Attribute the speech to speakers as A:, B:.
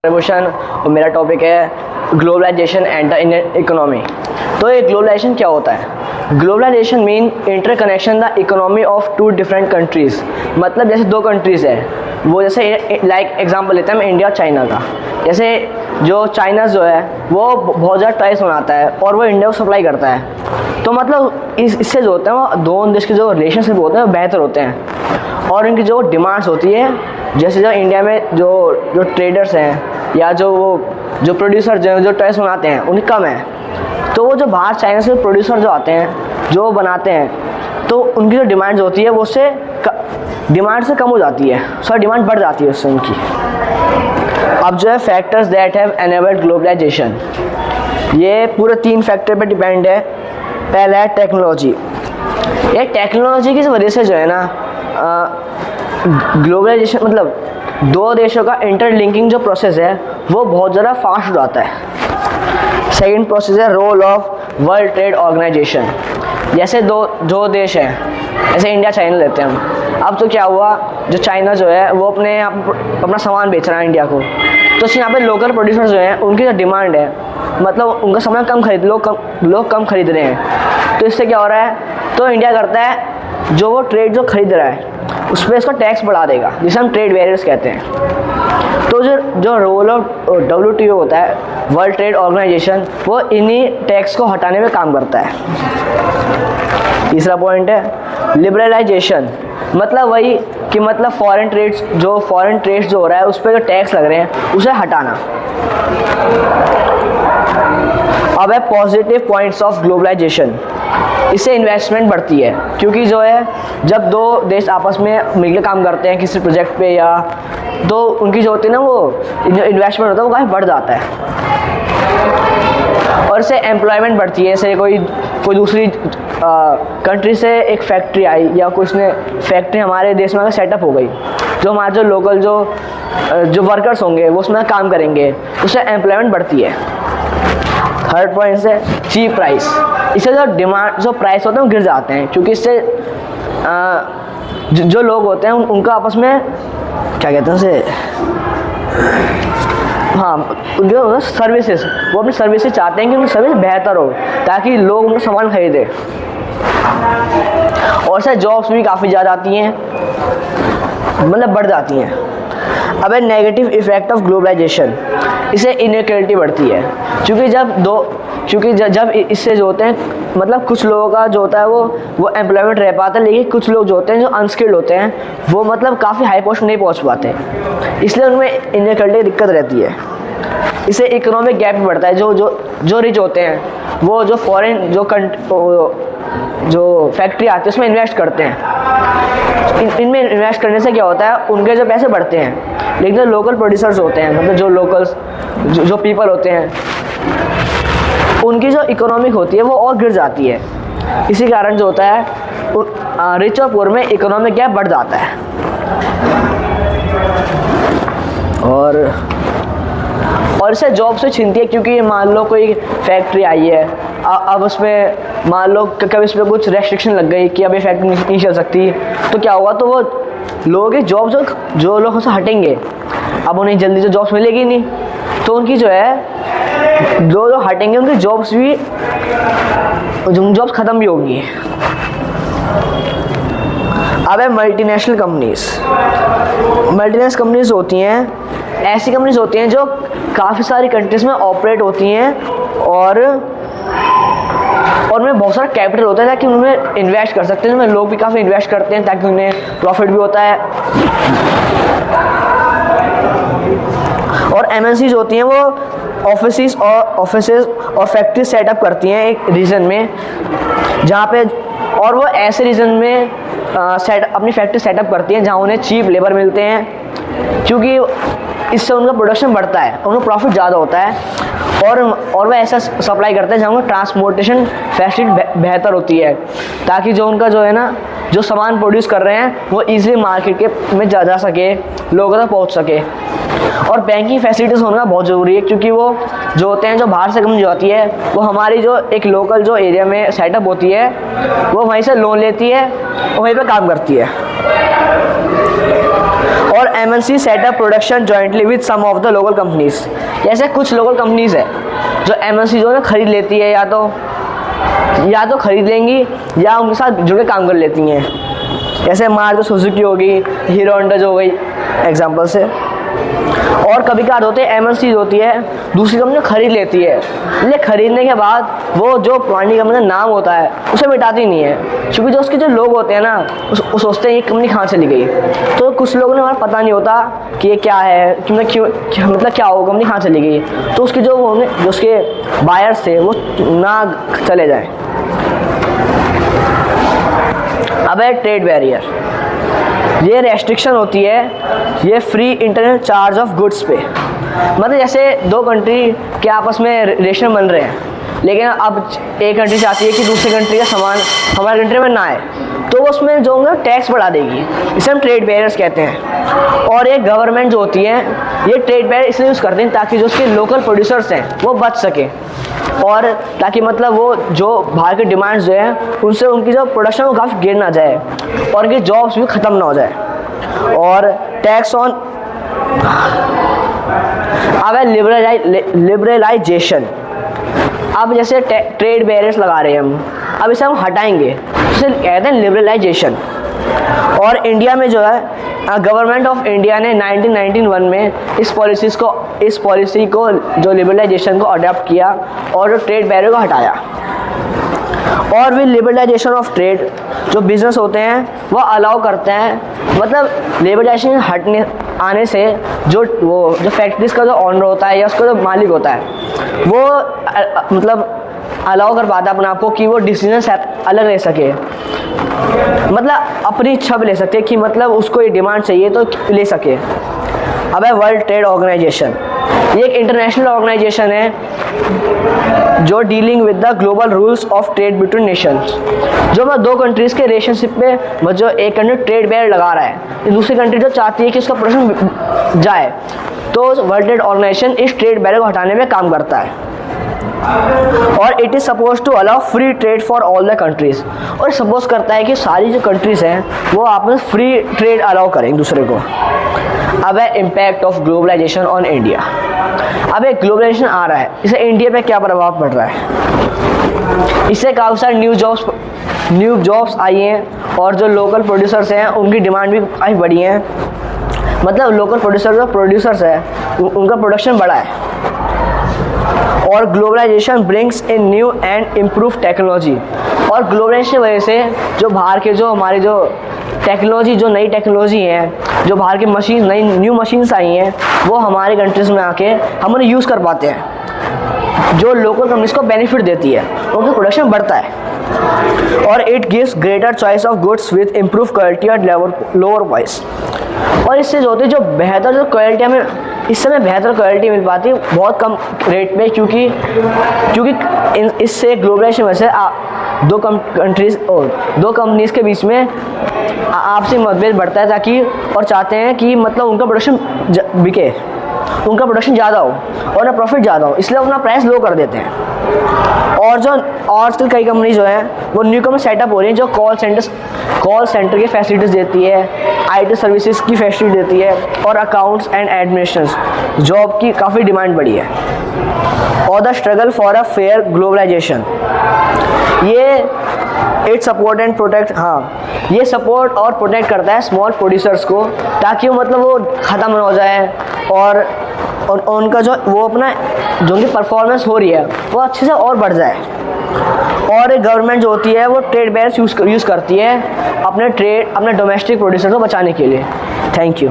A: Revolution और मेरा topic है globalisation and the Indian economy. तो ये ग्लोबलाइजेशन क्या होता है? Globalisation mean interconnection the economy of two different countries. मतलब जैसे दो कंट्रीज़ है, वो जैसे लाइक एग्जांपल लेते हैं हम इंडिया और चाइना का। जैसे जो चाइना जो है वो बहुत ज़्यादा टॉयस बनाता है और वो इंडिया को सप्लाई करता है। तो मतलब इससे जो होता है वो दोनों देश के जो रिलेशनशिप होते हैं वो बेहतर होते हैं और इनकी जो डिमांड्स होती है, जैसे जो इंडिया में जो ट्रेडर्स हैं या जो प्रोड्यूसर जो टॉयस बनाते हैं उनकी कम है, तो वो जो बाहर चाइना से प्रोड्यूसर जो आते हैं जो बनाते हैं, तो उनकी जो डिमांड्स होती है वो उससे डिमांड से कम हो जाती है, डिमांड बढ़ जाती है उससे उनकी। अब जो है factors that have enabled globalisation, ये पूरे 3 फैक्टर पे डिपेंड है। पहला है टेक्नोलॉजी। ये टेक्नोलॉजी की वजह से जो है ना ग्लोबलाइजेशन मतलब दो देशों का इंटरलिंकिंग जो प्रोसेस है वो बहुत ज़्यादा फास्ट हो जाता है। सेकेंड प्रोसेस है role of world trade organisation. जैसे जो देश हैं, जैसे इंडिया चाइना लेते हैं हम। अब तो क्या हुआ, जो चाइना जो है वो अपना सामान बेच रहा है इंडिया को, तो यहाँ पे लोकल प्रोड्यूसर जो हैं उनकी जो डिमांड है, मतलब उनका सामान कम खरीद लोग कम खरीद रहे हैं। तो इससे क्या हो रहा है, तो इंडिया करता है जो वो ट्रेड जो खरीद रहा है उस पर इसका टैक्स बढ़ा देगा, जिसे हम ट्रेड बैरियर्स कहते हैं। तो जो रोल ऑफ WTO होता है, वर्ल्ड ट्रेड ऑर्गेनाइजेशन, वो इन्हीं टैक्स को हटाने में काम करता है। तीसरा पॉइंट है लिबरलाइजेशन। मतलब वही कि मतलब फॉरेन ट्रेड्स जो हो रहा है उस पर जो टैक्स लग रहे हैं उसे हटाना। अब है पॉजिटिव पॉइंट्स ऑफ ग्लोबलाइजेशन। इससे इन्वेस्टमेंट बढ़ती है, क्योंकि जो है जब दो देश आपस में मिलकर काम करते हैं किसी प्रोजेक्ट पे या तो उनकी जो होती है ना वो जो इन्वेस्टमेंट होता है वो काफ़ी बढ़ जाता है और इससे एम्प्लॉयमेंट बढ़ती है। जैसे कोई दूसरी कंट्री से एक फैक्ट्री आई या कुछ ने फैक्ट्री हमारे देश में सेटअप हो गई, जो हमारे जो लोकल जो वर्कर्स होंगे वो उसमें काम करेंगे, उससे एम्प्लॉयमेंट बढ़ती है। थर्ड पॉइंट है चीप प्राइस। इससे जो प्राइस होते हैं वो गिर जाते हैं, क्योंकि इससे जो लोग होते हैं उनका आपस में क्या कहते हैं उसे, हाँ, सर्विसेज, वो अपनी सर्विसेज चाहते हैं कि उनकी सर्विस बेहतर हो ताकि लोग उनका सामान खरीदें। और इससे जॉब्स भी काफ़ी ज़्यादा आती हैं, मतलब बढ़ जाती हैं। अब है नेगेटिव इफेक्ट ऑफ ग्लोबलाइजेशन। इससे इनइक्वालिटी बढ़ती है, क्योंकि जब इससे जो होते हैं मतलब कुछ लोगों का जो होता है वो एम्प्लॉयमेंट रह पाता है, लेकिन कुछ लोग जो होते हैं जो अनस्किल्ड होते हैं वो मतलब काफ़ी हाई पोस्ट नहीं पहुंच पाते, इसलिए उनमें इनइक्वालिटी की दिक्कत रहती है। इससे इकोनॉमिक गैप भी बढ़ता है। जो रिच होते हैं वो जो फॉरेन जो फैक्ट्री आती है उसमें इन्वेस्ट करते हैं। इनमें इन्वेस्ट करने से क्या होता है, उनके जो पैसे बढ़ते हैं, लेकिन जो लोकल प्रोड्यूसर्स होते हैं, मतलब जो लोकल्स जो पीपल होते हैं, उनकी जो इकोनॉमिक होती है वो और गिर जाती है। इसी कारण जो होता है रिच और पुअर में इकोनॉमिक गैप बढ़ जाता है। और इससे जॉब से छीनती है, क्योंकि मान लो कोई फैक्ट्री आई है, अब उसमें मान लो कभी इस पर कुछ रेस्ट्रिक्शन लग गई कि अब ये फैक्ट्री नहीं चल सकती, तो क्या होगा, तो वो लोगों की जॉब जो लोग उससे हटेंगे, अब उन्हें जल्दी जो जॉब्स मिलेगी नहीं, तो उनकी जो है जो हटेंगे उनकी जॉब्स ख़त्म भी होंगी। अब है मल्टीनेशनल कंपनीज। मल्टीनेशनल कंपनीज होती हैं, ऐसी कंपनीज होती हैं जो काफ़ी सारी कंट्रीज़ में ऑपरेट होती हैं और उनमें बहुत सारा कैपिटल होता है ताकि उनमें इन्वेस्ट कर सकते हैं। उनमें लोग भी काफ़ी इन्वेस्ट करते हैं ताकि उन्हें प्रॉफिट भी होता है। और MNCs होती हैं, वो ऑफिसेज और फैक्ट्री सेटअप करती हैं एक रीजन में, जहाँ पे, और वो ऐसे रीजन में अपनी फैक्ट्री सेटअप करती हैं जहाँ उन्हें चीप लेबर मिलते हैं, क्योंकि इससे उनका प्रोडक्शन बढ़ता है, उनका प्रॉफिट ज़्यादा होता है। और वह ऐसा सप्लाई करते हैं जहाँ उनका ट्रांसपोर्टेशन फैसिलिटी बेहतर होती है, ताकि जो उनका जो है ना जो सामान प्रोड्यूस कर रहे हैं वो ईजिली मार्केट में जा सके, लोगों तक पहुँच सके। और बैंकिंग फैसिलिटीज़ होना बहुत ज़रूरी है, क्योंकि वो जो होते हैं जो बाहर से कंपनी जो आती है वो हमारी जो एक लोकल जो एरिया में सेटअप होती है वो वहीं से लोन लेती है और वहीं पे काम करती है। और MNC set up production jointly with some of the local companies. जैसे कुछ लोकल कंपनीज है जो MNC जो है खरीद लेती है, या तो खरीद लेंगी या उनके साथ जुड़ के काम कर लेती हैं। जैसे मारुति सुजुकी होगी, हीरो होंडा जो हो गई एग्जांपल से। और कभी कभार होते हैं MNC होती है दूसरी कंपनी खरीद लेती है, लेकिन खरीदने के बाद वो जो पुरानी कंपनी का नाम होता है उसे मिटाती नहीं है, क्योंकि जो उसके जो लोग होते हैं ना वो सोचते हैं ये कंपनी कहाँ चली गई। तो कुछ लोगों ने हमारा पता नहीं होता कि ये क्या है, क्यों मतलब क्या हो, कंपनी कहाँ चली गई। तो उसके जो उसके बायर्स थे वो ना चले जाएँ। अब है ट्रेड बैरियर। ये रेस्ट्रिक्शन होती है, ये free internal charge of goods पे। मतलब जैसे दो कंट्री के आपस में रिलेशन बन रहे हैं, लेकिन अब एक कंट्री चाहती है कि दूसरी कंट्री का सामान हमारे कंट्री में ना आए, तो उसमें जो होंगे टैक्स बढ़ा देगी। इसे हम ट्रेड बैरियर्स कहते हैं। और ये गवर्नमेंट जो होती है ये ट्रेड बैरियर इसलिए यूज़ करते हैं ताकि जो उसके लोकल प्रोड्यूसर्स हैं वो बच सकें, और ताकि मतलब वो जो बाहर की डिमांड्स जो है उनसे उनकी जो प्रोडक्शन वो काफ़ी गिर ना जाए और उनकी जॉब्स भी ख़त्म ना हो जाए। और टैक्स ऑन अब है लिबरलाइजेशन। अब जैसे ट्रेड बैरियर्स लगा रहे हैं हम, अब इसे हम हटाएंगे, इसे कहते हैं लिबरलाइजेशन। और इंडिया में जो है गवर्नमेंट ऑफ इंडिया ने 1991 में इस पॉलिसी को जो लिबरलाइजेशन को अडॉप्ट किया और जो ट्रेड बैरियर को हटाया। और भी लिबरलाइजेशन ऑफ ट्रेड जो बिज़नेस होते हैं वो अलाउ करते हैं, मतलब लिबरलाइजेशन हटने आने से जो फैक्ट्रीज का जो ऑनर होता है या उसका जो मालिक होता है वो मतलब अलाउ कर पाता है अपने आप को कि वो डिसीजन अलग ले सके, मतलब अपनी इच्छा भी ले सकते हैं कि मतलब उसको ये डिमांड चाहिए तो ले सके। अब है वर्ल्ड ट्रेड ऑर्गेनाइजेशन। ये एक इंटरनेशनल ऑर्गेनाइजेशन है जो dealing with the global rules of trade between Nations. जो मैं दो कंट्रीज़ के रिलेशनशिप में जो एक कंट्री ट्रेड बैरियर लगा रहा है, दूसरी कंट्री जो चाहती है कि उसका प्रोडक्शन जाए, तो वर्ल्ड ट्रेड ऑर्गेनाइजेशन इस ट्रेड बैरियर को हटाने में काम करता है। और it is suppose to allow free trade for all the countries. और सपोज करता है कि सारी जो कंट्रीज़ हैं वो आपस में फ्री ट्रेड अलाउ करें एक दूसरे को। अब है impact of globalisation on India. अब एक ग्लोबलाइजेशन आ रहा है, इससे इंडिया पे क्या प्रभाव पड़ रहा है। इससे काफ़ी सारी न्यू जॉब्स आई हैं और जो लोकल प्रोड्यूसर्स हैं उनकी डिमांड भी काफ़ी बढ़ी है। मतलब लोकल प्रोड्यूसर्स हैं उनका प्रोडक्शन बढ़ा है। और globalisation brings in new and improve technology. और ग्लोबलाइजेशन की वजह से जो बाहर के जो हमारे जो टेक्नोलॉजी जो नई टेक्नोलॉजी हैं, जो बाहर की मशीन न्यू मशीन्स आई हैं वो हमारे कंट्रीज़ में आके हम उन्हें यूज़ कर पाते हैं, जो लोकल कंपनीज को बेनिफिट देती है, उनका प्रोडक्शन बढ़ता है। और it gives greater choice of goods with improve quality और लोअर प्राइस। और इससे जो होती है जो बेहतर जो क्वालिटी हमें इस समय बेहतर क्वालिटी मिल पाती है बहुत कम रेट में, क्योंकि इससे ग्लोबलाइजेशन वजह से दो कंपनीज़ के बीच में आपसी मतभेद बढ़ता है, ताकि और चाहते हैं कि मतलब उनका प्रोडक्शन बिके, उनका प्रोडक्शन ज़्यादा हो और उनका प्रॉफिट ज़्यादा हो, इसलिए अपना प्राइस लो कर देते हैं। और आजकल कई कंपनी जो हैं वो न्यू कंपनी सेटअप हो रही हैं जो कॉल सेंटर की फैसिलिटीज़ देती है, IT सर्विसेज की फैसिलिटी देती है, और अकाउंट्स एंड एडमिनिस्ट्रेशन जॉब की काफ़ी डिमांड बढ़ी है। और the struggle for a fair globalisation, ये इट सपोर्ट एंड प्रोटेक्ट, ये सपोर्ट और प्रोटेक्ट करता है स्मॉल प्रोड्यूसर्स को, ताकि वो मतलब वो ख़त्म ना हो जाए और उनका जो वो अपना जो उनकी परफॉर्मेंस हो रही है वो अच्छे से और बढ़ जाए। और गवर्नमेंट जो होती है वो ट्रेड बैरियर्स यूज़ करती है अपने डोमेस्टिक प्रोड्यूसर को बचाने के लिए। Thank you.